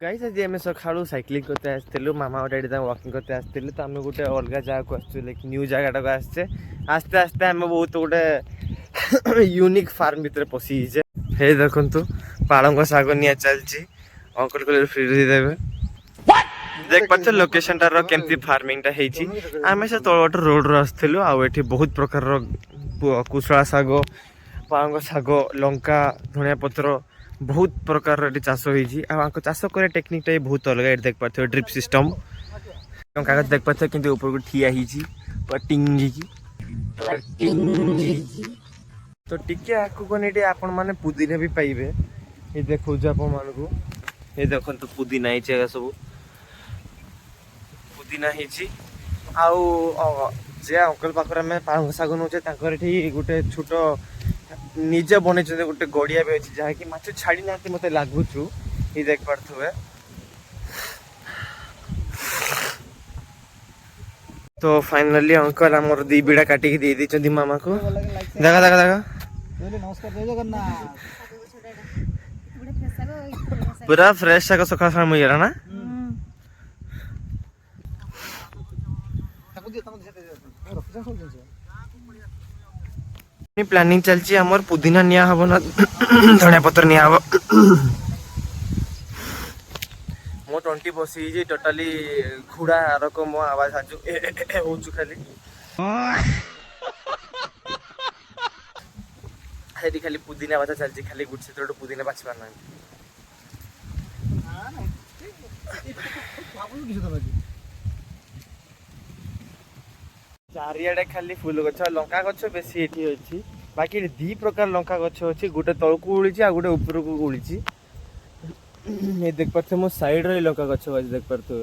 guys आज आम सका साइक्लिंग करते आसलु मामा और डैडी वॉकिंग करते आसते तो आम गोटे अलग जगह को न्यू जगह आसचे आस्ते आस्ते आम बहुत गोटे यूनिक फार्म भितर पशिजे हे देखु पालंग शाग निया चलती अंकल को फ्री देवे देख पारे लोकेशन टार केमती फार्मिंग आम से तलट रोड रु आठी बहुत प्रकार कुशला शाग पालंग शाग लंका धनिया पत्र बहुत प्रकार चाष हो चाष कर टेक्निक टा बहुत अलग देख पारे ड्रिप सिस्टम कागज देख पारे कि ऊपर को ठिया तो टिके आगू गने आपण मैंने पुदीना भी पाइबे ये देखो आपण मान को ये देखो तो पुदीना ही सब पुदीना ही जे अंकल पाखे आम पालंग शाग नौचे गोटे छोट निजे बन गोटे गड़िया भी अच्छी जहाँकि माछ छाड़ी ना मत लगुच ये देख पारे तो फाइनली अंकल आमर दी बिड़ा काटिकी दे दी मामा को देखा देखा देखा पूरा फ्रेश शाग सका शाम मिल ना प्लानिंग चलची हमर पुदीना निया हबो ना धनिया पत्र निया हबो मो 20 बसी जे टोटली खुड़ा रकम आवाज आजु होचु खाली हेदी खाली पुदीना बाता चलची खाली गुडसे तो पुदीना बाछि पार ना चारियाडे खाली फूल गछ लंका गछ बेसी एठी अछि बाकी दी प्रकार लंका गछ अछि गोटे तळकु उळिछि आ गोटे ऊपर को उळिछि ये देख पाथे मो साइड रे लंका गछ देख पारथो